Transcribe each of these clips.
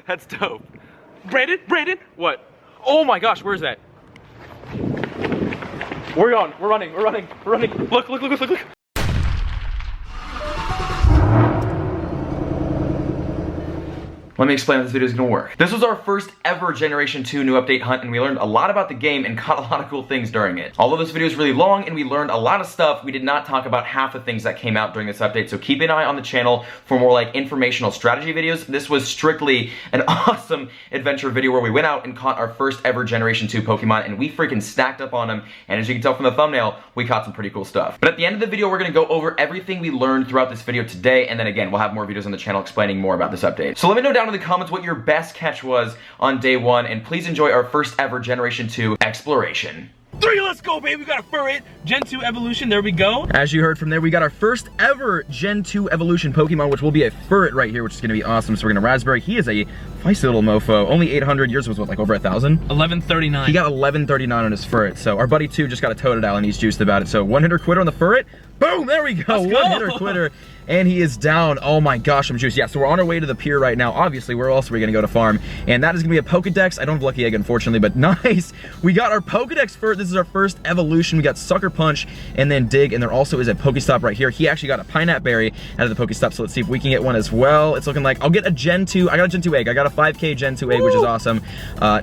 That's dope. Brandon, what? Oh my gosh, where's that? We're running. Look. Let me explain how this video is gonna work. This was our first ever Generation 2 new update hunt, and we learned a lot about the game and caught a lot of cool things during it. Although this video is really long and we learned a lot of stuff, we did not talk about half the things that came out during this update, so keep an eye on the channel for more like informational strategy videos. This was strictly an awesome adventure video where we went out and caught our first ever Generation 2 Pokemon, and we freaking stacked up on them, and as you can tell from the thumbnail, we caught some pretty cool stuff. But at the end of the video, we're gonna go over everything we learned throughout this video today, and then again, we'll have more videos on the channel explaining more about this update. So let me know down in the comments what your best catch was on day 1, and please enjoy our first ever Generation 2 exploration. 3, let's go, baby. We got a Furret Gen 2 evolution. There we go. As you heard from there, we got our first ever Gen 2 evolution Pokemon, which will be a Furret right here, which is gonna be awesome. So we're gonna Raspberry. He is a feisty little mofo. Only 800. Yours was what, like over 1,000? 1139. He got 1139 on his Furret. So our buddy 2 just got a Totodile and he's juiced about it. So one-hitter quitter on the Furret. Boom, there we go. One-hitter quitter. And he is down. Oh my gosh, I'm juiced. Yeah, so we're on our way to the pier right now. Obviously, where else are we gonna go to farm? And that is gonna be a Pokedex. I don't have Lucky Egg, unfortunately, but nice. We got our Pokedex first. This is our first evolution. We got Sucker Punch and then Dig, and there also is a Pokestop right here. He actually got a Pineapple Berry out of the Pokestop, so let's see if we can get one as well. It's looking like I'll get a Gen 2. I got a Gen 2 egg. I got a 5K Gen 2 egg, which is awesome.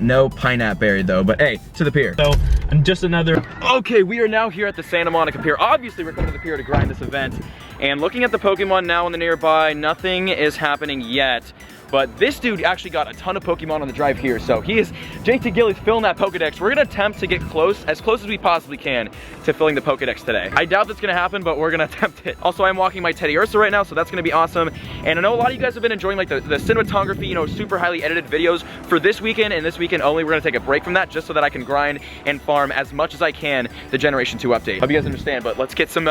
No Pineapple Berry though, but hey, to the pier. So, and just another. Okay, we are now here at the Santa Monica Pier. Obviously, we're coming to the pier to grind this event. And looking at the Pokemon now in the nearby, nothing is happening yet. But this dude actually got a ton of Pokemon on the drive here. So he is, JT Gilly's filling that Pokedex. We're gonna attempt to get as close as we possibly can to filling the Pokedex today. I doubt that's gonna happen, but we're gonna attempt it. Also, I'm walking my Teddy Ursa right now, so that's gonna be awesome. And I know a lot of you guys have been enjoying like the cinematography, you know, super highly edited videos for this weekend, and this weekend only. We're gonna take a break from that just so that I can grind and farm as much as I can the Generation 2 update. Hope you guys understand, but let's get some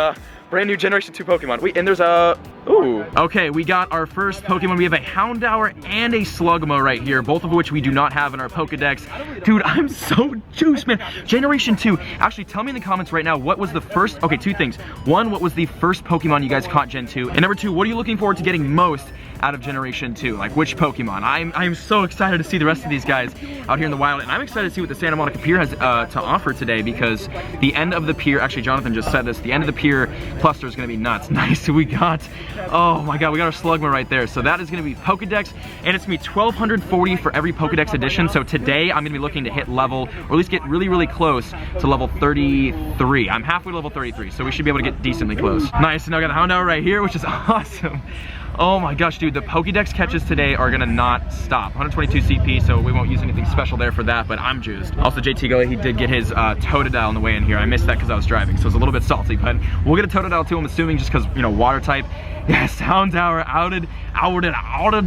brand new Generation 2 Pokemon. Wait, and there's a, ooh. Okay, we got our first Pokemon. We have a Houndour and a Slugma right here, both of which we do not have in our Pokedex. Dude, I'm so juiced, man. Generation 2, actually tell me in the comments right now, what was the first, okay, 2 things. 1, what was the first Pokemon you guys caught Gen 2? And number 2, what are you looking forward to getting most out of Generation 2? Like which Pokemon? I'm so excited to see the rest of these guys out here in the wild, and I'm excited to see what the Santa Monica Pier has to offer today, because the end of the pier, actually Jonathan just said this, the end of the pier cluster is gonna be nuts. Nice, we got, oh my god, we got our Slugma right there. So that is gonna be Pokedex, and it's gonna be 1,240 for every Pokedex edition. So today I'm gonna be looking to hit level, or at least get really, really close to level 33. I'm halfway to level 33, so we should be able to get decently close. Nice, and now I got the Houndour right here, which is awesome. Oh my gosh, dude, the Pokedex catches today are gonna not stop. 122 CP, so we won't use anything special there for that, but I'm juiced. Also, JT Gully, he did get his Totodile on the way in here. I missed that because I was driving, so it's a little bit salty, but we'll get a Totodile too, I'm assuming, just because, you know, water type. Yes, Houndour outed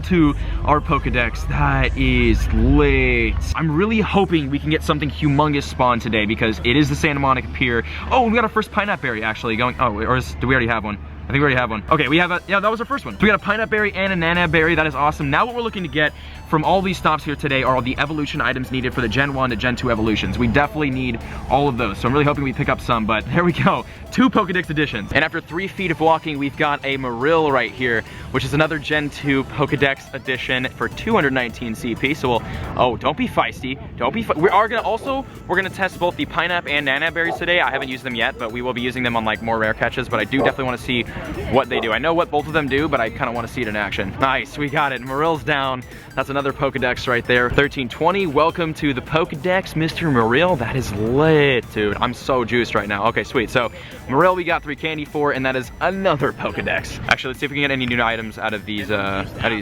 to our Pokedex. That is lit. I'm really hoping we can get something humongous spawn today, because it is the Santa Monica Pier. Oh, we got our first Pineapple Berry actually going, oh, or do we already have one? I think we already have one. Okay, we have a, yeah, that was our first one. So we got a Pineapple Berry and a Nana Berry. That is awesome. Now what we're looking to get from all these stops here today are all the evolution items needed for the Gen 1 to Gen 2 evolutions. We definitely need all of those, so I'm really hoping we pick up some, but there we go. 2 Pokedex editions. And after 3 feet of walking, we've got a Marill right here, which is another Gen 2 Pokedex edition for 219 CP. So we'll, oh, don't be feisty. Don't be we're gonna test both the Pineapple and Nana Berries today. I haven't used them yet, but we will be using them on like more rare catches, but I do definitely want to see what they do. I know what both of them do, but I kind of want to see it in action. Nice, we got it. Marill's down. That's another Pokedex right there. 1320, welcome to the Pokedex, Mr. Marill. That is lit, dude. I'm so juiced right now. Okay, sweet. So Marill we got 3 candy for, and that is another Pokedex. Actually, let's see if we can get any new items out of these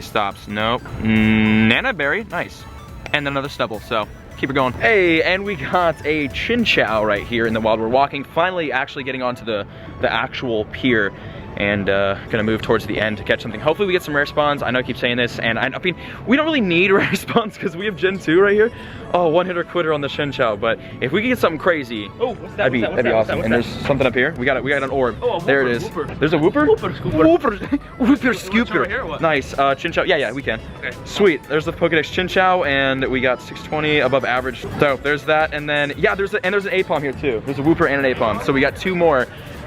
stops. Nope. Nana Berry, nice. And another Stubble, so keep it going. Hey, and we got a Chinchou right here in the wild. We're walking, finally actually getting onto the actual pier, and gonna move towards the end to catch something. Hopefully we get some rare spawns. I know I keep saying this, and I mean, we don't really need rare spawns because we have Gen 2 right here. Oh, one-hitter quitter on the Chinchou, but if we could get something crazy, oh, that'd be awesome. And there's something up here. We got an orb. Oh, there it is. There's a Wooper? Wooper Scooper. Nice, Chinchou. Yeah, we can. Okay. Sweet, there's the Pokedex Chinchou, and we got 620 above average. So there's that, and then, yeah, there's an Apom here too. There's a Wooper and an Apom. So we got 2 more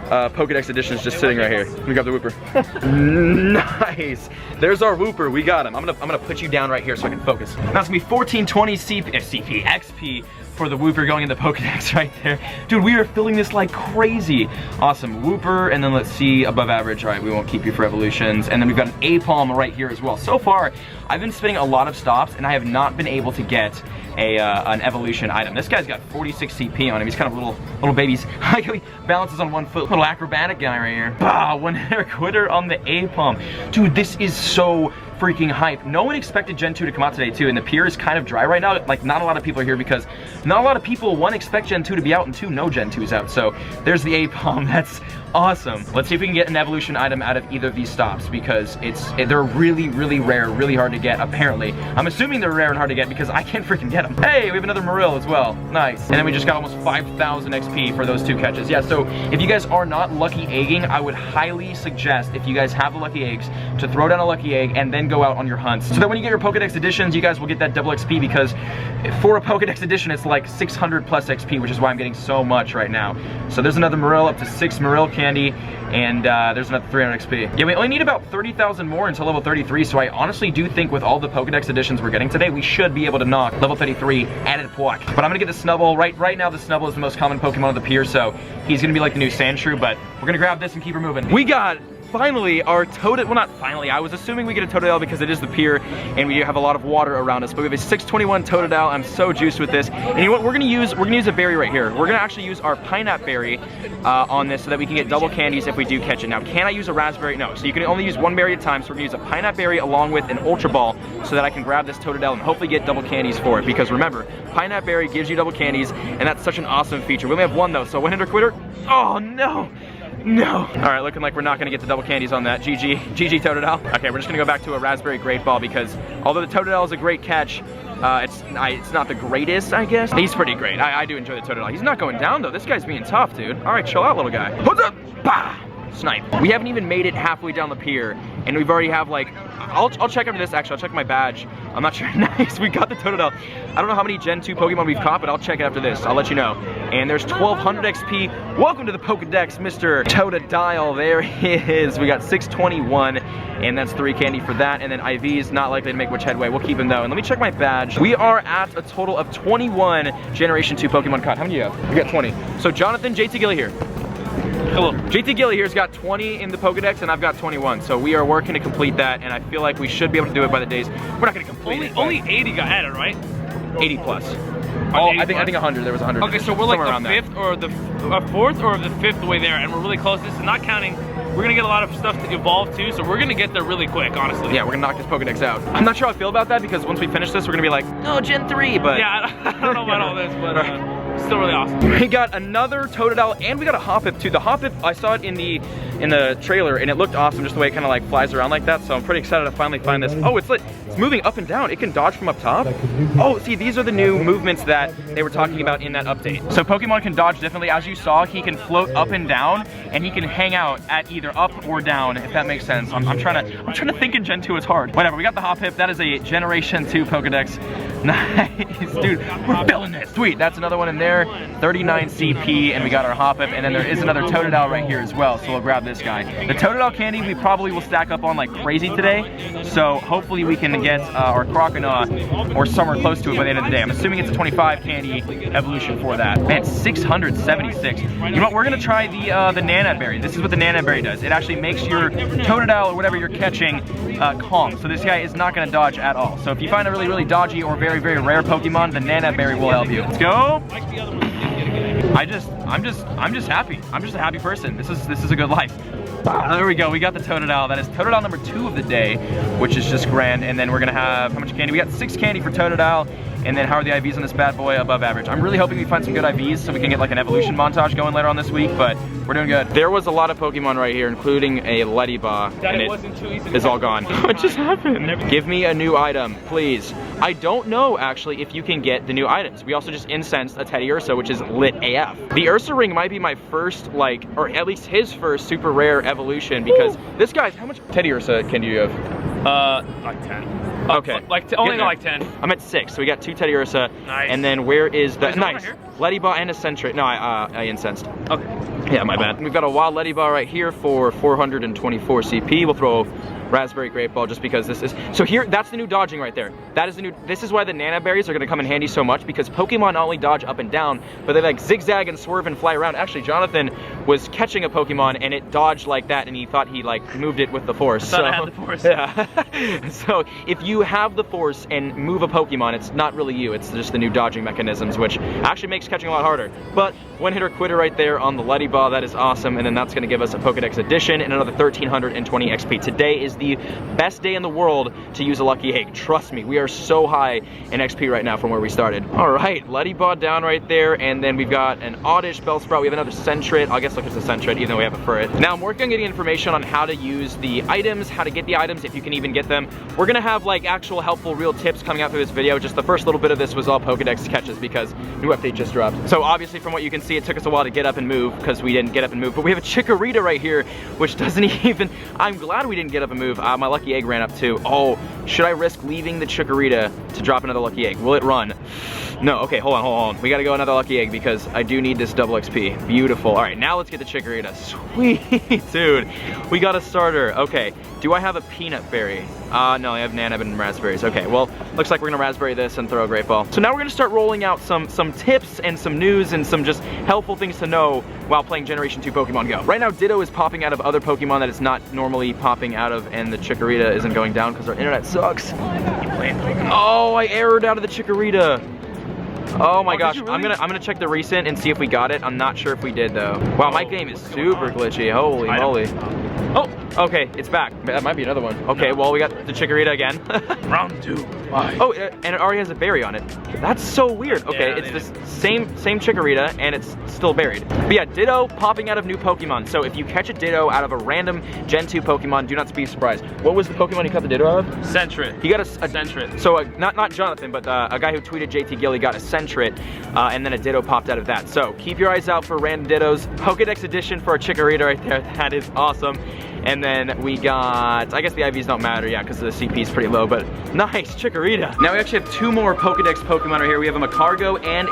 Pokedex edition is just sitting right here. Let me grab the Wooper. Nice. There's our Wooper. We got him. I'm gonna put you down right here so I can focus. Now it's gonna be 1420 XP for the Wooper going in the Pokedex right there. Dude, we are filling this like crazy. Awesome. Wooper, and then let's see, above average. All right, we won't keep you for evolutions. And then we've got an A-Palm right here as well. So far, I've been spinning a lot of stops, and I have not been able to get an evolution item. This guy's got 46 CP on him. He's kind of little babies. How he balances on one foot. Little acrobatic guy right here. Ah, one hitter quitter on the A-Palm. Dude, this is so freaking hype. No one expected Gen 2 to come out today too, and the pier is kind of dry right now. Like, not a lot of people are here because not a lot of people, one, expect Gen 2 to be out, and two, no Gen 2's out. So there's the A-Palm. That's awesome. Let's see if we can get an evolution item out of either of these stops because they're really, really rare, really hard to get, apparently. I'm assuming they're rare and hard to get because I can't freaking get them. Hey, we have another Marill as well. Nice. And then we just got almost 5,000 XP for those 2 catches. Yeah, so if you guys are not lucky egging, I would highly suggest, if you guys have the lucky eggs, to throw down a lucky egg and then go out on your hunts. So that when you get your Pokedex editions, you guys will get that double XP because for a Pokedex edition, it's like 600 plus XP, which is why I'm getting so much right now. So there's another Marill, up to 6 Marill candy, and there's another 300 XP. Yeah, we only need about 30,000 more until level 33, so I honestly do think with all the Pokedex editions we're getting today, we should be able to knock level 33 added Pwak. But I'm gonna get the Snubbull. Right now, the Snubbull is the most common Pokemon on the pier, so he's gonna be like the new Sandshrew, but we're gonna grab this and keep her moving. We got finally our Totodile, well, not finally, I was assuming we get a Totodile because it is the pier and we have a lot of water around us, but we have a 621 Totodile. I'm so juiced with this. And you know what, we're gonna use a berry right here. We're gonna actually use our pineapple berry on this so that we can get double candies if we do catch it. Now, can I use a raspberry? No, so you can only use one berry at a time, so we're gonna use a pineapple berry along with an Ultra Ball so that I can grab this Totodile and hopefully get double candies for it, because remember, pineapple berry gives you double candies, and that's such an awesome feature. We only have one though, so one hitter quitter. Oh no! No. All right, looking like we're not gonna get the double candies on that. GG Totodile. Okay, we're just gonna go back to a raspberry great ball because although the Totodile is a great catch, it's not the greatest, I guess. He's pretty great. I do enjoy the Totodile. He's not going down though. This guy's being tough, dude. All right, chill out, little guy. What's up? Bah! Snipe. We haven't even made it halfway down the pier, and we've already have like, I'll check after this actually, I'll check my badge. I'm not sure. Nice, we got the Totodile. I don't know how many Gen 2 Pokemon we've caught, but I'll check it after this. I'll let you know. And there's 1200 XP. Welcome to the Pokedex, Mr. Totodile. There he is. We got 621, and that's 3 candy for that. And then IV's not likely to make much headway. We'll keep him though. And let me check my badge. We are at a total of 21 Generation 2 Pokemon caught. How many do you have? We got 20. So Jonathan, JT Gilly here. Hello. JT Gilly here's got 20 in the Pokedex, and I've got 21. So we are working to complete that, and I feel like we should be able to do it by the days. We're not gonna complete it. Only 80 got added, right? 80 plus. Oh, I think 100. There was 100. Okay, so we're like the 5th or the 4th or the 5th way there, and we're really close. This is not counting. We're gonna get a lot of stuff to evolve too, so we're gonna get there really quick, honestly. Yeah, we're gonna knock this Pokedex out. I'm not sure how I feel about that because once we finish this, we're gonna be like, oh, Gen 3, but yeah, I don't know about all this, but still really awesome. We got another Totodile, and we got a Hoppip too. The Hoppip, I saw it in the trailer, and it looked awesome just the way it kind of like flies around like that. So I'm pretty excited to finally find this. Oh, it's moving up and down. It can dodge from up top. Oh, see, these are the new movements that they were talking about in that update. So Pokemon can dodge differently. As you saw, he can float up and down, and he can hang out at either up or down, if that makes sense. I'm trying to think in Gen 2 it's hard. Whatever, we got the Hoppip. That is a Generation 2 Pokedex. Nice, dude, we're filling this. Sweet, that's another one in there. 39 CP, and we got our Hoppip, and then there is another Totodile right here as well, so we'll grab this guy. The Totodile candy we probably will stack up on like crazy today, so hopefully we can get our Croconaw or somewhere close to it by the end of the day. I'm assuming it's a 25 candy evolution for that. Man, 676. You know what, we're gonna try the Nana Berry. This is what the Nana Berry does. It actually makes your Totodile or whatever you're catching calm, so this guy is not gonna dodge at all. So if you find a really, really dodgy or very, very rare Pokemon, the Nana Berry will help you. Let's go. I'm just happy. I'm just a happy person. This is a good life. There we go. We got the Totodile. That is Totodile number 2 of the day, which is just grand. And then we're gonna have how much candy? We got 6 candy for Totodile. And then how are the IVs on this bad boy? Above average. I'm really hoping we find some good IVs so we can get like an evolution montage going later on this week, but we're doing good. There was a lot of Pokemon right here, including a Lettyba, and it wasn't too easy. It's all gone. What just happened? Give me a new item, please. I don't know actually if you can get the new items. We also just incensed a Teddy Ursa, which is lit AF. The Ursa ring might be my first, like, or at least his first super rare evolution, because this guy's, how much Teddy Ursa can you have? Like 10. Okay. Only like 10. I'm at 6, so we got 2 Teddy Ursa. Nice. And then where is the, There's nice, right Lettyba and a Sentry. No, I incensed. Okay. Yeah, my bad. We've got a wild Letty Ball right here for 424 CP. We'll throw Raspberry Great Ball just because this is, so here, that's the new dodging right there. That is the new, this is why the Nana Berries are gonna come in handy so much, because Pokemon not only dodge up and down, but they like zigzag and swerve and fly around. Actually, Jonathan was catching a Pokemon and it dodged like that and he thought he like moved it with the force. I had the force. Yeah. So if you have the force and move a Pokemon, it's not really you, it's just the new dodging mechanisms, which actually makes catching a lot harder. But one hitter quitter right there on the Letty Ball, that is awesome. And then that's gonna give us a Pokedex edition and another 1320 XP. Today is the best day in the world to use a lucky egg. Trust me, we are so high in XP right now from where we started. All right, Letty Ball down right there, and then we've got an Oddish Bellsprout. We have another Sentret. I guess look, it's a Sentret, even though we have a Furret. Now I'm working on getting information on how to use the items, how to get the items, if you can even get them. We're gonna have like actual helpful real tips coming out through this video. Just the first little bit of this was all Pokedex catches because new update just dropped. So obviously from what you can see, it took us a while to get up and move because we didn't get up and move, but we have a Chikorita right here, which doesn't even, I'm glad we didn't get up and move. My lucky egg ran up too. Oh, should I risk leaving the Chikorita to drop another lucky egg? Will it run? No, okay, hold on. We gotta go another lucky egg because I do need this double XP. Beautiful. All right, now let's get the Chikorita. Sweet, dude. We got a starter. Okay, do I have a peanut berry? No, I have Nanab and raspberries. Okay, well, looks like we're gonna raspberry this and throw a great ball. So now we're gonna start rolling out some tips and some news and some just helpful things to know while playing Generation 2 Pokemon Go. Right now, Ditto is popping out of other Pokemon that it's not normally popping out of, and the Chikorita isn't going down because our internet sucks. Oh, I errored out of the Chikorita. Oh my gosh, really? I'm gonna check the recent and see if we got it. I'm not sure if we did though. Wow, my game is super glitchy. Holy moly. Oh, okay, it's back. That might be another one. Okay, well, we got the Chikorita again. Round 2. Bye. Oh, and it already has a berry on it. That's so weird. Okay, yeah, it's the same Chikorita, and it's still buried. But yeah, Ditto popping out of new Pokemon. So if you catch a Ditto out of a random Gen 2 Pokemon, do not be surprised. What was the Pokemon you caught the Ditto out of? Sentret. He got a Sentret. So not Jonathan, but a guy who tweeted JT Gilly got a Sentret, and then a Ditto popped out of that. So keep your eyes out for random Dittos. Pokedex edition for a Chikorita right there. That is awesome. And then we got, I guess the IVs don't matter, yeah, because the CP is pretty low, but nice, Chikorita. Now we actually have 2 more Pokedex Pokemon right here. We have a Macargo and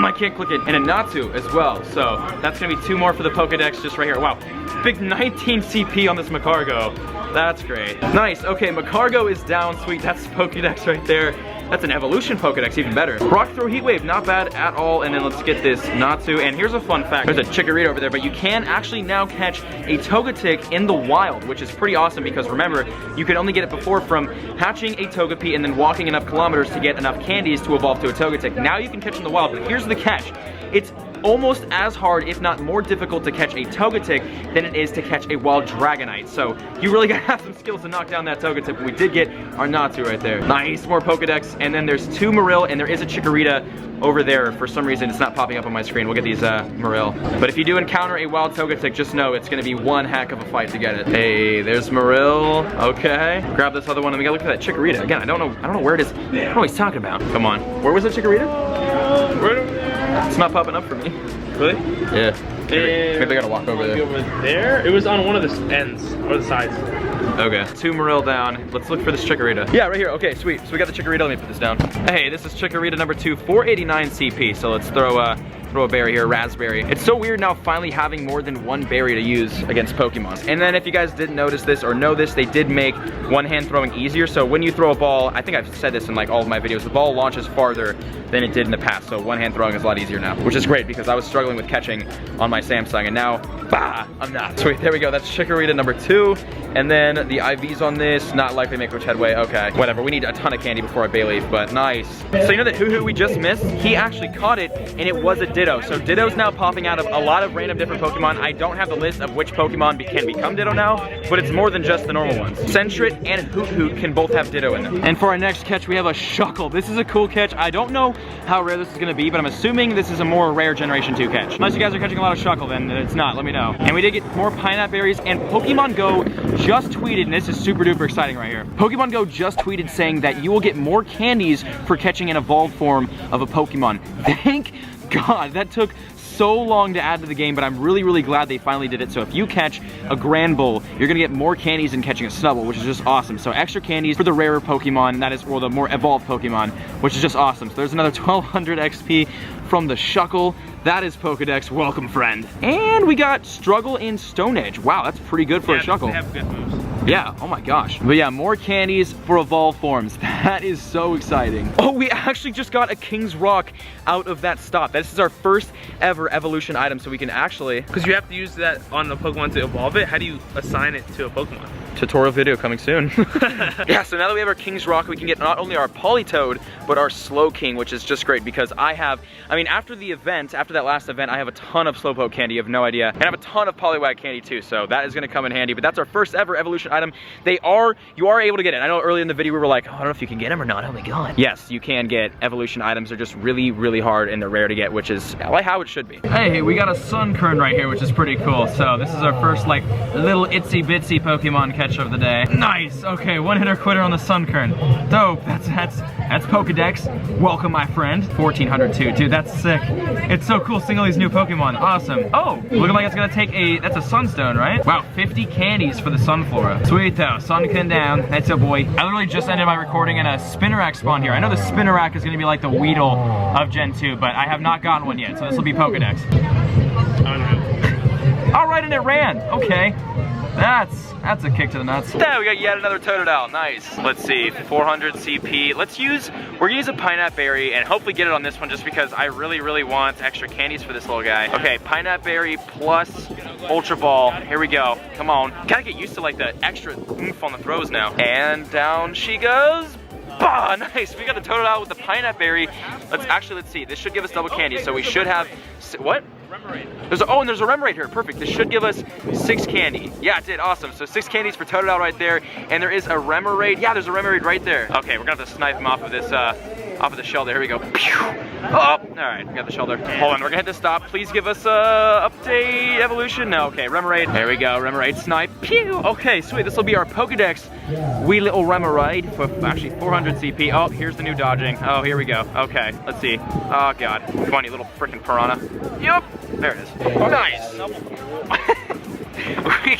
I can't click it, and a Natsu as well. So that's gonna be 2 more for the Pokedex just right here. Wow, big 19 CP on this Macargo. That's great. Nice, okay, Macargo is down, sweet, that's Pokedex right there. That's an evolution Pokedex, even better. Rock Throw Heat Wave, not bad at all. And then let's get this Natsu. And here's a fun fact. There's a Chikorita over there, but you can actually now catch a Togetic in the wild, which is pretty awesome because remember, you could only get it before from hatching a Togepi and then walking enough kilometers to get enough candies to evolve to a Togetic. Now you can catch in the wild, but here's the catch. It's almost as hard, if not more difficult, to catch a Togetic than it is to catch a wild Dragonite. So you really gotta have some skills to knock down that Togetic, but we did get our Natsu right there. Nice, more Pokedex, and then there's 2 Marill, and there is a Chikorita over there. For some reason, it's not popping up on my screen. We'll get these Marill. But if you do encounter a wild Togetic, just know it's gonna be one heck of a fight to get it. Hey, there's Marill, okay. Grab this other one, and we gotta look for that Chikorita. Again, I don't know where it is. I don't know what he's talking about. Come on, where was the Chikorita? It's not popping up for me. Really? Yeah. Maybe I gotta walk over there. Over there? It was on one of the ends, or the sides. Okay, 2 Marill down. Let's look for this Chikorita. Yeah, right here. Okay, sweet. So we got the Chikorita. Let me put this down. Hey, this is Chikorita number 2, 489 CP. So let's throw a berry here, raspberry. It's so weird now finally having more than 1 berry to use against Pokemon. And then if you guys didn't notice this or know this, they did make one-hand throwing easier. So when you throw a ball, I think I've said this in like all of my videos, the ball launches farther than it did in the past. So one-hand throwing is a lot easier now, which is great because I was struggling with catching on my Samsung, and now, bah, I'm not. Sweet, there we go. That's Chikorita number 2. And then the IVs on this, not likely to make much headway. Okay, whatever. We need a ton of candy before I Bayleaf, but nice. So you know that Hoo-Hoo we just missed? He actually caught it, and it was a Ditto. So Ditto's now popping out of a lot of random different Pokemon. I don't have the list of which Pokemon can become Ditto now, but it's more than just the normal ones. Sentret and Hoo-Hoo can both have Ditto in them. And for our next catch, we have a Shuckle. This is a cool catch. I don't know how rare this is gonna be, but I'm assuming this is a more rare Generation 2 catch. Unless you guys are catching a lot of Shuckle, then it's not, let me know. And we did get more pineapple berries, and Pokemon Go just tweeted, and this is super duper exciting right here. Pokemon Go just tweeted saying that you will get more candies for catching an evolved form of a Pokemon. Thank God, that took so long to add to the game, but I'm really, really glad they finally did it. So if you catch a Grand Bull, you're gonna get more candies than catching a Snubbull, which is just awesome. So extra candies for the rarer Pokemon, that is, or the more evolved Pokemon, which is just awesome. So there's another 1200 XP from the Shuckle. That is Pokedex, welcome friend. And we got Struggle in Stone Edge. Wow, that's pretty good for a Shuckle. They have good moves. Yeah, oh my gosh. But yeah, more candies for evolved forms. That is so exciting. Oh, we actually just got a King's Rock out of that stop. This is our first ever evolution item, so we can actually... Because you have to use that on a Pokemon to evolve it. How do you assign it to a Pokemon? Tutorial video coming soon. Yeah, so now that we have our King's Rock, we can get not only our Politoed, but our Slowking, which is just great because I mean, after the event, after that last event, I have a ton of Slowpoke candy, you have no idea. And I have a ton of Poliwag candy too, so that is gonna come in handy. But that's our first ever evolution item. You are able to get it. I know earlier in the video we were like, oh, I don't know if you can get them or not, oh my god. Yes, you can get evolution items. They're just really, really hard and they're rare to get, which is like how it should be. Hey, we got a Sunkern right here, which is pretty cool. So this is our first like little itsy bitsy Pokemon catch of the day. Nice, okay, one hitter quitter on the Sunkern. Dope, that's Pokedex. Welcome my friend. 1400 too, dude, that's sick. It's so cool seeing all these new Pokemon, awesome. Oh, looking like it's gonna take that's a Sunstone, right? Wow, 50 candies for the Sunflora. Sweet though, Sunken down, that's a boy. I literally just ended my recording and a Spinarak spawn here. I know the Spinarak is gonna be like the Weedle of Gen 2, but I have not gotten one yet, so this will be Pokedex. All right, and it ran, okay. That's a kick to the nuts. Yeah, we got yet another Totodile, nice. Let's see, 400 CP. We're gonna use a Pineapple Berry and hopefully get it on this one just because I really, really want extra candies for this little guy. Okay, Pineapple Berry plus Ultra Ball, here we go, come on. Gotta get used to like the extra oomph on the throws now. And down she goes. Bah, nice, we got a Totodile with the Pineapple Berry. Let's see, this should give us double candy, so we should have, what? And there's a Remoraid here, perfect. This should give us 6 candy. Yeah, it did, awesome. So 6 candies for Totodile right there, and there is a Remoraid. Yeah, there's a Remoraid right there. Okay, we're gonna have to snipe him off of this, off of the shell there, here we go. Oh, all right, we got the shell there. Hold on, we're gonna hit the stop. Please give us update evolution. No, okay, Remoraid. There we go, Remoraid snipe. Pew! Okay, sweet, this will be our Pokedex wee little Remoraid for actually 400 CP. Oh, here's the new dodging. Oh, here we go. Okay, let's see. Oh god, come on, you little freaking piranha. Yup, there it is. Nice. We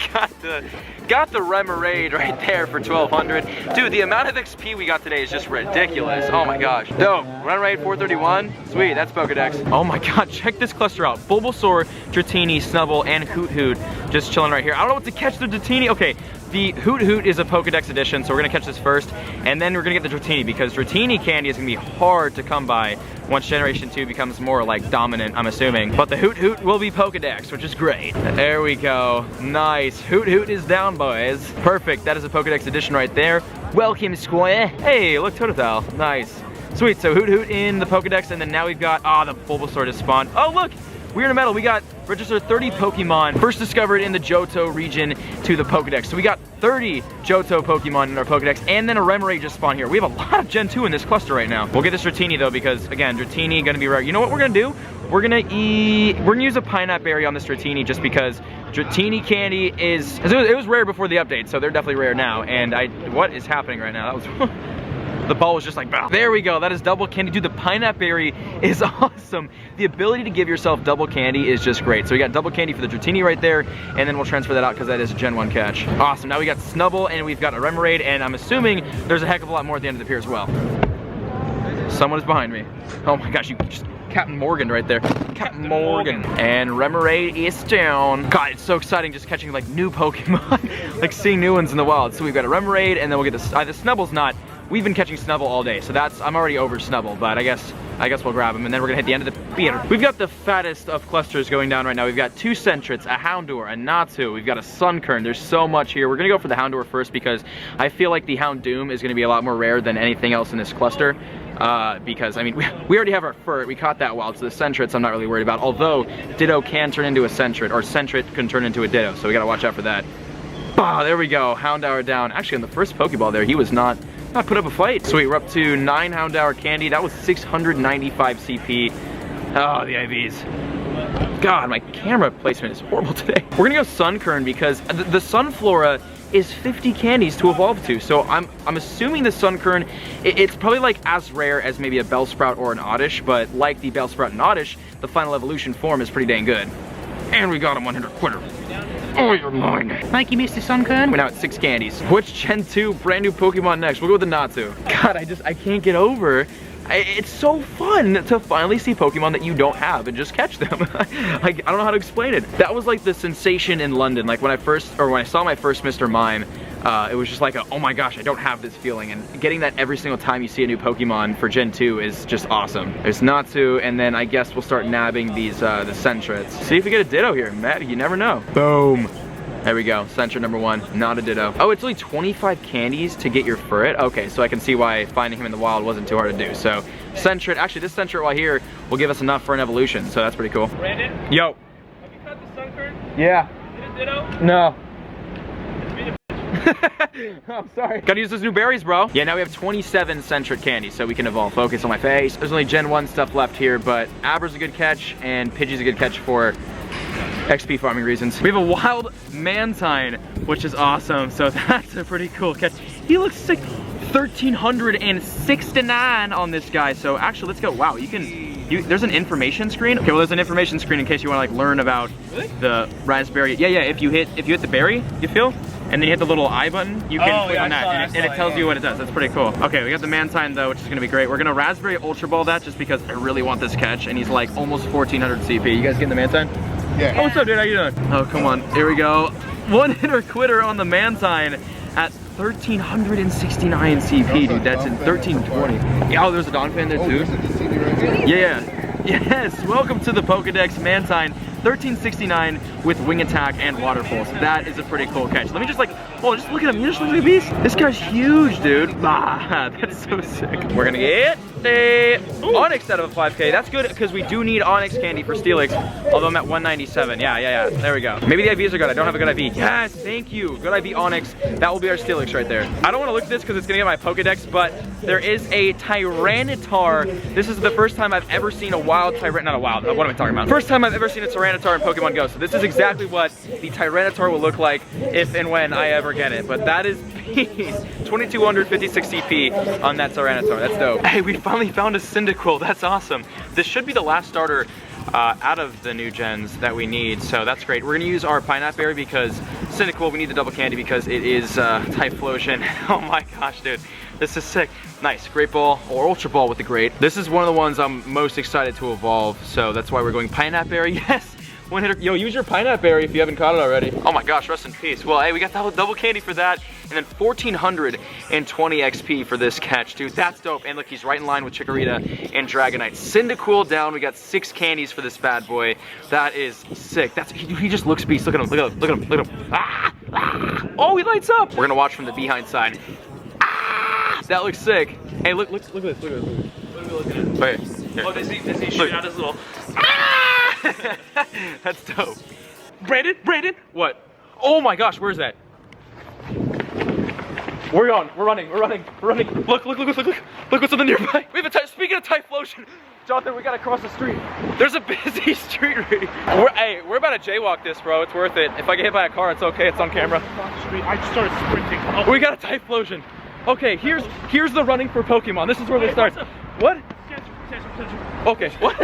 got the Remoraid right there for 1200. Dude, the amount of XP we got today is just ridiculous. Oh my gosh. Dope. Remoraid 431. Sweet, that's Pokedex. Oh my god, check this cluster out. Bulbasaur, Dratini, Snubbull, and Hoot Hoot just chilling right here. I don't know what to catch the Dratini. Okay, the Hoot Hoot is a Pokedex edition, so we're gonna catch this first, and then we're gonna get the Dratini because Dratini candy is gonna be hard to come by once Generation 2 becomes more like dominant, I'm assuming. But the Hoot Hoot will be Pokedex, which is great. There we go. Nice. Hoot Hoot is down, boys. Perfect. That is a Pokedex edition right there. Welcome, Squire. Hey, look, Totodile. Nice. Sweet. So Hoot Hoot in the Pokedex, and then now we've got the Bulbasaur to spawn. Oh, look. We're in a medal. We got registered 30 Pokemon first discovered in the Johto region to the Pokedex. So we got 30 Johto Pokemon in our Pokedex, and then a Remoraid just spawned here. We have a lot of Gen 2 in this cluster right now. We'll get this Dratini though, because again, Dratini gonna be rare. You know what we're gonna do? We're gonna use a Pineapple Berry on this Dratini just because Dratini candy it was rare before the update, so they're definitely rare now. And what is happening right now? That was the ball was just like, bah. There we go, that is double candy. Dude, the Pineapple Berry is awesome. The ability to give yourself double candy is just great. So we got double candy for the Dratini right there, and then we'll transfer that out because that is a Gen 1 catch. Awesome, now we got Snubbull, and we've got a Remoraid, and I'm assuming there's a heck of a lot more at the end of the pier as well. Someone is behind me. Oh my gosh, you just Captain Morgan right there. Captain Morgan. And Remoraid is down. God, it's so exciting just catching like new Pokemon, like seeing new ones in the wild. So we've got a Remoraid, and then we'll get the Snubble's not. We've been catching Snubbull all day, so I'm already over Snubbull, but I guess we'll grab him, and then we're gonna hit the end of the theater. We've got the fattest of clusters going down right now. We've got 2 Sentrets, a Houndour, a Natu, we've got a Sunkern. There's so much here. We're gonna go for the Houndour first because I feel like the Houndoom is gonna be a lot more rare than anything else in this cluster. Because, I mean, we already have our Furt, we caught that wild, so the Sentrets I'm not really worried about, although Ditto can turn into a Sentret, or Sentret can turn into a Ditto, so we gotta watch out for that. Bah, there we go, Houndour down. Actually, on the first Pokeball there, he was not put up a fight. Sweet, we're up to 9 Houndour candy. That was 695 CP. Oh, the IVs. God, my camera placement is horrible today. We're gonna go Sunkern because the Sunflora is 50 candies to evolve to. So I'm assuming the Sunkern, it's probably like as rare as maybe a Bellsprout or an Oddish, but like the Bellsprout and Oddish, the final evolution form is pretty dang good. And we got him 100 quitter. Oh, you're mine. Mikey, Mr. Sunkern. We're now at 6 candies. Which Gen 2 brand new Pokemon next? We'll go with the Natsu. God, I can't get over. It's so fun to finally see Pokemon that you don't have and just catch them. I don't know how to explain it. That was like the sensation in London. Like when I saw my first Mr. Mime, it was just like, oh my gosh, I don't have this feeling. And getting that every single time you see a new Pokemon for Gen 2 is just awesome. There's Natsu, and then I guess we'll start nabbing these, the Sentrets. See if we get a Ditto here, Matt, you never know. Boom. There we go, Sentret number 1, not a Ditto. Oh, it's only 25 candies to get your Furret? Okay, so I can see why finding him in the wild wasn't too hard to do. So, Sentret, actually this Sentret right here will give us enough for an evolution, so that's pretty cool. Brandon? Yo. Have you caught the Sunkern? Yeah. Is it a Ditto? No. I'm sorry. Gotta use those new berries, bro. Yeah, now we have 27 Sentret candies, so we can evolve. Focus on my face. There's only Gen 1 stuff left here, but Abra's a good catch, and Pidgey's a good catch for XP farming reasons. We have a wild Mantine, which is awesome, so that's a pretty cool catch. He looks sick. 1,369 on this guy, so actually let's go. Wow, there's an information screen. Okay, well there's an information screen in case you want to like learn about the raspberry. Yeah, if you hit the berry, you feel, and then you hit the little I button, you can click on that, and it tells you what it does. That's pretty cool. Okay, we got the Mantine though, which is gonna be great. We're gonna raspberry Ultra Ball that just because I really want this catch, and he's like almost 1,400 CP. You guys getting the Mantine? Yeah. Oh, what's up, dude? How you doing? Oh, come on. Here we go. One hitter quitter on the Mantine at 1,369 CP, dude. That's in 1,320. Yeah, oh, there's a Donphan there too. Yeah. Yes. Welcome to the Pokedex Mantine. 1,369 with wing attack and water pulse. That is a pretty cool catch. Let me just like, oh, just look at him. You just look at the beast. This guy's huge, dude. Ah, that's so sick. We're gonna get a Onix out of a 5K. That's good because we do need Onix candy for Steelix. Although I'm at 197. Yeah. There we go. Maybe the IVs are good. I don't have a good IV. Yes, thank you. Good IV Onix. That will be our Steelix right there. I don't want to look at this because it's gonna get my Pokedex, but there is a Tyranitar. This is the first time I've ever seen a wild Tyranitar. Not a wild. What am I talking about? First time I've ever seen a Tyranitar in Pokemon Go. So this is exactly what the Tyranitar will look like if and when I ever get it. But that is 2,256 CP on that Tyranitar. That's dope. Hey, we finally found a Cyndaquil. That's awesome. This should be the last starter out of the new gens that we need, so that's great. We're gonna use our Pineapple Berry because Cyndaquil, we need the double candy because it is Typhlosion. Oh my gosh, dude. This is sick. Nice, Great Ball or Ultra Ball with the Great. This is one of the ones I'm most excited to evolve, so that's why we're going Pineapple Berry. Yes! One hitter. Yo, use your Pineapple Berry if you haven't caught it already. Oh my gosh, rest in peace. Well, hey, we got double candy for that, and then 1,420 XP for this catch, dude. That's dope. And look, he's right in line with Chikorita and Dragonite. Cyndaquil down. We got 6 candies for this bad boy. That is sick. He just looks beast. Look at him. Look at him. Look at him. Ah! Oh, he lights up. We're gonna watch from the behind side. Ah! That looks sick. Hey, look at this. Look at this. Look at this. Wait. Here. Oh, does he shoot out his little... That's dope. Brandon? What? Oh my gosh, where's that? We're running. Look what's on the nearby. We have speaking of Typhlosion, Jonathan, we gotta cross the street. There's a busy street right here. We're about to jaywalk this, bro. It's worth it. If I get hit by a car, it's okay, it's on camera. I just started sprinting. Oh. We got a Typhlosion. Okay, here's the running for Pokemon. This is where they start. What? Okay, what?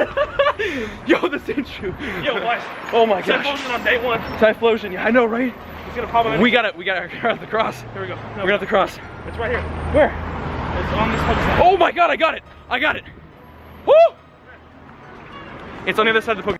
Yo, this ain't true. Yo, what? Oh my gosh. Typhlosion on day 1. Typhlosion, yeah, I know, right? He's gonna pop up. We gotta have to cross. Here we go. No, we're gonna have to cross. It's right here. Where? It's on this other side. Oh my god, I got it! Woo! It's on the other side of the Pokemon.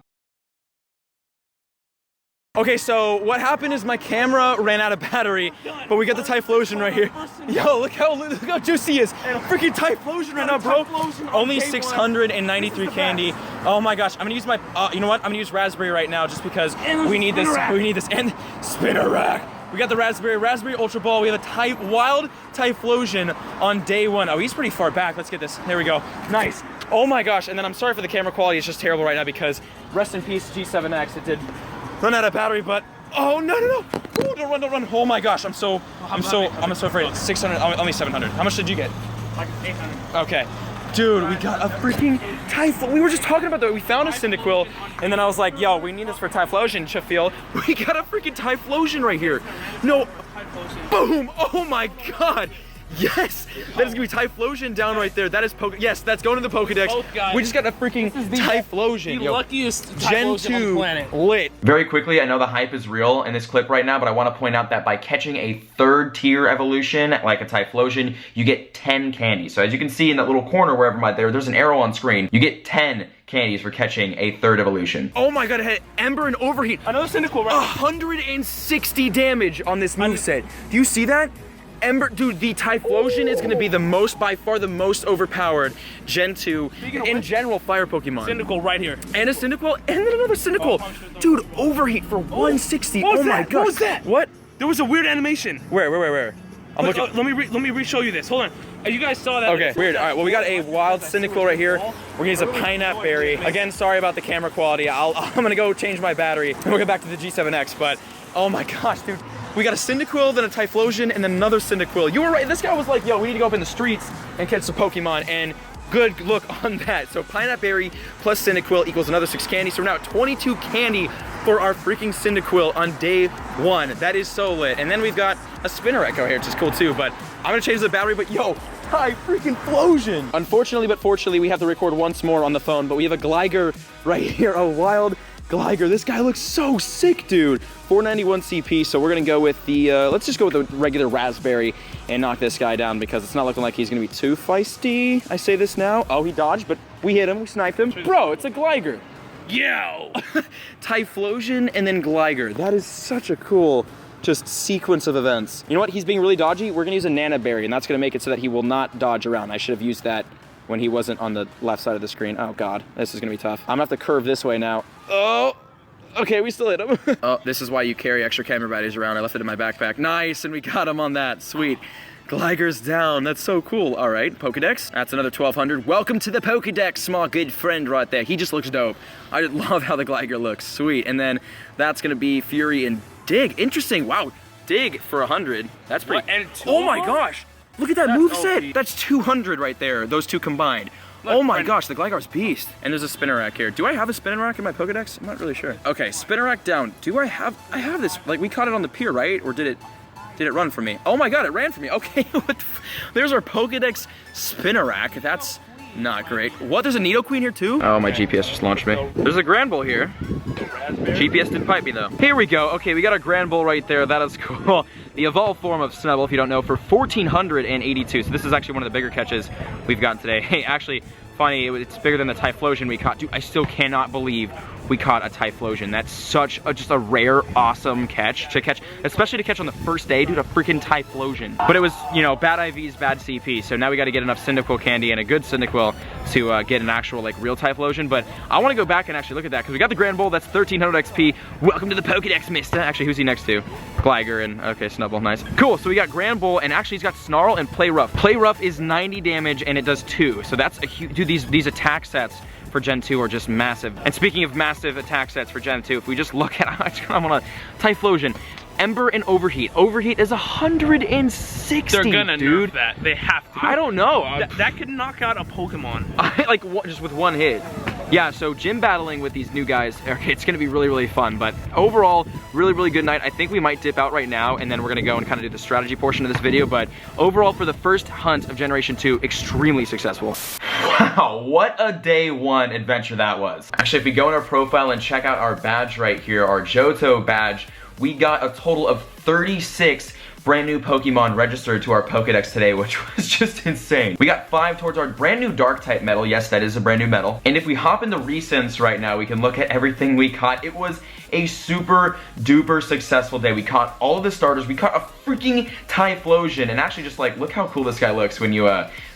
Okay, so what happened is my camera ran out of battery, but we got the Typhlosion right here. Yo, look how juicy he is. Freaking Typhlosion right now, bro. Only 693 candy. Oh my gosh, I'm gonna use my, you know what? I'm gonna use Raspberry right now just because we need this. And Spinarak. We got the Raspberry Ultra Ball. We have a wild Typhlosion on day 1. Oh, he's pretty far back. Let's get this. There we go. Nice. Oh my gosh, and then I'm sorry for the camera quality. It's just terrible right now because rest in peace G7X. It did run out of battery, but oh no. Ooh, don't run. Oh my gosh, I'm so afraid. 600, only 700. How much did you get? Like 800. Okay. Dude, we got a freaking Typhlosion. We were just talking about that. We found a Cyndaquil, and then I was like, yo, we need this for Typhlosion, Sheffield. We got a freaking Typhlosion right here. No, Typhlosion. Boom! Oh my god! Yes! That is gonna be Typhlosion down right there. That is Yes, that's going to the Pokedex. Both guys. We just got a freaking Typhlosion. The luckiest Gen Typhlosion on the 2 planet. lit. Very quickly, I know the hype is real in this clip right now, but I want to point out that by catching a 3rd tier evolution, like a Typhlosion, you get 10 candies. So as you can see in that little corner wherever there's an arrow on screen. You get 10 candies for catching a 3rd evolution. Oh my god, it had Ember and Overheat. Another Cyndaquil, right? 160 damage on this moveset. Do you see that? Ember, dude, the Typhlosion is gonna be by far the most overpowered Gen 2 in general fire Pokemon. Cyndaquil right here. And a Cyndaquil, and then another Cyndaquil. Dude, Overheat for 160. Oh my gosh. What was that? What? There was a weird animation. Where? I'm looking. Let me re-show you this. Hold on. You guys saw that. Okay, weird. All right, well, we got a wild Cyndaquil right here. We're gonna use a Pineapple Berry. Again, sorry about the camera quality. I'm gonna go change my battery and we'll get back to the G7X, but oh my gosh, dude. We got a Cyndaquil, then a Typhlosion, and then another Cyndaquil. You were right, this guy was like, yo, we need to go up in the streets and catch some Pokemon, and good look on that. So Pineapple Berry plus Cyndaquil equals another 6 candy, so we're now at 22 candy for our freaking Cyndaquil on day 1. That is so lit. And then we've got a Spinarak out here, which is cool too, but I'm gonna change the battery, but yo, Typhlosion. Unfortunately, but fortunately, we have to record once more on the phone, but we have a Gligar right here, a wild Gligar. This guy looks so sick, dude. 491 CP, so we're gonna go with the, let's just go with the regular Raspberry and knock this guy down because it's not looking like he's gonna be too feisty. I say this now. Oh, he dodged, but we hit him, we sniped him. Bro, it's a Gligar. Yo! Typhlosion and then Gligar. That is such a cool just sequence of events. You know what, he's being really dodgy. We're gonna use a Nana Berry, and that's gonna make it so that he will not dodge around. I should have used that when he wasn't on the left side of the screen. Oh God, this is gonna be tough. I'm gonna have to curve this way now. Oh, okay, we still hit him. Oh, this is why you carry extra camera batteries around. I left it in my backpack. Nice, and we got him on that, sweet. Gligar's down, that's so cool. All right, Pokedex, that's another 1200. Welcome to the Pokedex, small good friend right there. He just looks dope. I just love how the Gligar looks, sweet. And then that's gonna be Fury and Dig. Interesting, wow, Dig for 100. That's pretty, oh my gosh. Look at that moveset. That's 200 right there, those two combined. Look, oh my gosh, the Gligar's beast. And there's a Spinarak here. Do I have a Spinarak in my Pokedex? I'm not really sure. Okay, Spinarak down. Do I have this, like we caught it on the pier, right? Or did it run from me? Oh my God, it ran from me. Okay, what the there's our Pokedex Spinarak. That's not great. What, there's a Nidoqueen here too? Oh, my GPS just launched me. There's a Granbull here. GPS didn't pipe me though. Here we go. Okay, we got a Granbull right there. That is cool. The evolved form of Snubbull, if you don't know, for 1,482. So this is actually one of the bigger catches we've gotten today. Hey, actually, funny, it's bigger than the Typhlosion we caught. Dude, I still cannot believe we caught a Typhlosion. That's such just a rare, awesome catch to catch, especially to catch on the first day, dude, a freaking Typhlosion. But it was, you know, bad IVs, bad CP, so now we got to get enough Cyndaquil candy and a good Cyndaquil to get an actual, like, real Typhlosion. But I want to go back and actually look at that, because we got the Granbull, that's 1,300 XP. Welcome to the Pokedex, mister. Actually, who's he next to? Gligar and, okay, Snubbull, nice. Cool, so we got Granbull, and actually he's got Snarl and Play Rough. Play Rough is 90 damage, and it does 2, so that's a huge, dude, these attack sets for Gen 2 are just massive. And speaking of massive attack sets for Gen 2, if we just look at I'm on a Typhlosion, Ember and Overheat. Overheat is 160. They're gonna dude. nerf that. They have to. I don't know. That could knock out a Pokemon. Like just with one hit. Yeah, so gym battling with these new guys, okay, it's gonna be really, really fun. But overall, really, really good night. I think we might dip out right now, and then we're gonna go and kind of do the strategy portion of this video. But overall, for the first hunt of Generation 2, extremely successful. Wow, what a day 1 adventure that was. Actually, if we go in our profile and check out our badge right here, our Johto badge, we got a total of 36 brand new Pokemon registered to our Pokedex today, which was just insane. We got 5 towards our brand new dark type medal. Yes, that is a brand new medal. And if we hop into recents right now, we can look at everything we caught. It was a super duper successful day. We caught all of the starters. We caught a freaking Typhlosion, and actually just like, look how cool this guy looks when you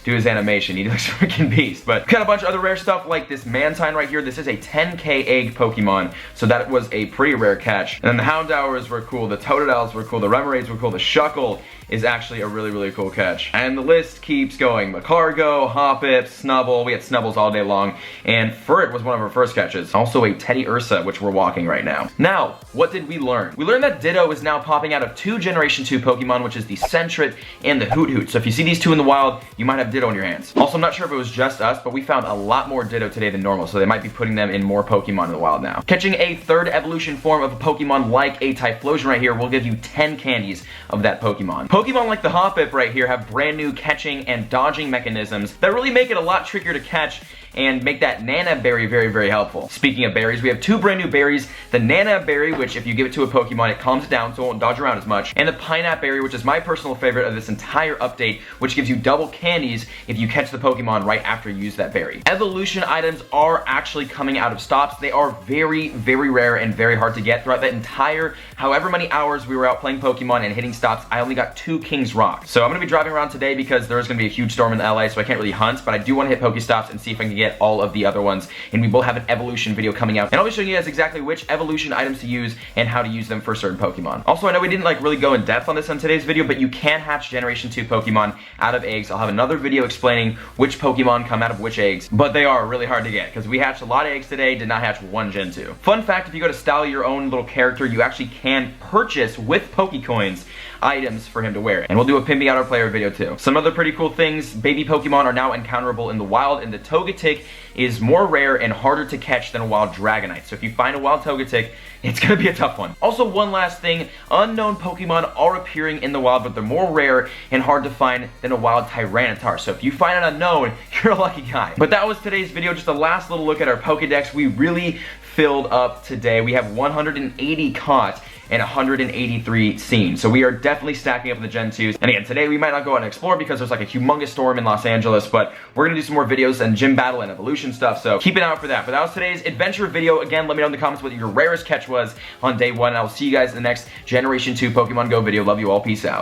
do his animation. He looks freaking beast. But we got a bunch of other rare stuff like this Mantine right here. This is a 10K egg Pokemon, so that was a pretty rare catch. And then the Houndours were cool, the Totodiles were cool, the Remoraid's were cool, the Shuckle is actually a really, really cool catch. And the list keeps going. Macargo, Hoppip, Snubbull, we had Snubbles all day long, and Furret was one of our first catches. Also a Teddy Ursa, which we're walking right now. Now, what did we learn? We learned that Ditto is now popping out of 2 Generation 2 Pokemon, which is the Sentret and the Hoot Hoot. So if you see these two in the wild, you might have have Ditto in your hands. Also, I'm not sure if it was just us, but we found a lot more Ditto today than normal, so they might be putting them in more Pokemon in the wild now. Catching a third evolution form of a Pokemon like a Typhlosion right here will give you 10 candies of that Pokemon. Pokemon like the Hoppip right here have brand new catching and dodging mechanisms that really make it a lot trickier to catch and make that Nana Berry very, very helpful. Speaking of berries, we have two brand new berries. The Nana Berry, which if you give it to a Pokemon, it calms it down so it won't dodge around as much. And the Pineapple Berry, which is my personal favorite of this entire update, which gives you double candies if you catch the Pokemon right after you use that berry. Evolution items are actually coming out of stops. They are very, very rare and very hard to get. Throughout that entire however many hours we were out playing Pokemon and hitting stops, I only got 2 King's Rock. So I'm gonna be driving around today because there's gonna be a huge storm in LA, so I can't really hunt, but I do wanna hit Pokestops and see if I can get all of the other ones, and we will have an evolution video coming out, and I'll be showing you guys exactly which evolution items to use and how to use them for certain Pokemon. Also, I know we didn't like really go in depth on this on today's video, but you can hatch Generation 2 Pokemon out of eggs. I'll have another video explaining which Pokemon come out of which eggs, but they are really hard to get because we hatched a lot of eggs today, did not hatch one Gen 2. Fun fact, if you go to style your own little character, you actually can purchase with Pokecoins items for him to wear. And we'll do a pimping out our player video too. Some other pretty cool things, baby Pokemon are now encounterable in the wild, and the Togetic is more rare and harder to catch than a wild Dragonite. So if you find a wild Togetic, it's gonna be a tough one. Also, one last thing, unknown Pokemon are appearing in the wild, but they're more rare and hard to find than a wild Tyranitar. So if you find an unknown, you're a lucky guy. But that was today's video, just a last little look at our Pokedex. We really filled up today. We have 180 caught and 183 seen. So we are definitely stacking up in the Gen 2s. And again, today we might not go out and explore because there's like a humongous storm in Los Angeles, but we're gonna do some more videos and gym battle and evolution stuff, so keep an eye out for that. But that was today's adventure video. Again, let me know in the comments what your rarest catch was on day 1, and I will see you guys in the next Generation 2 Pokemon Go video. Love you all, peace out.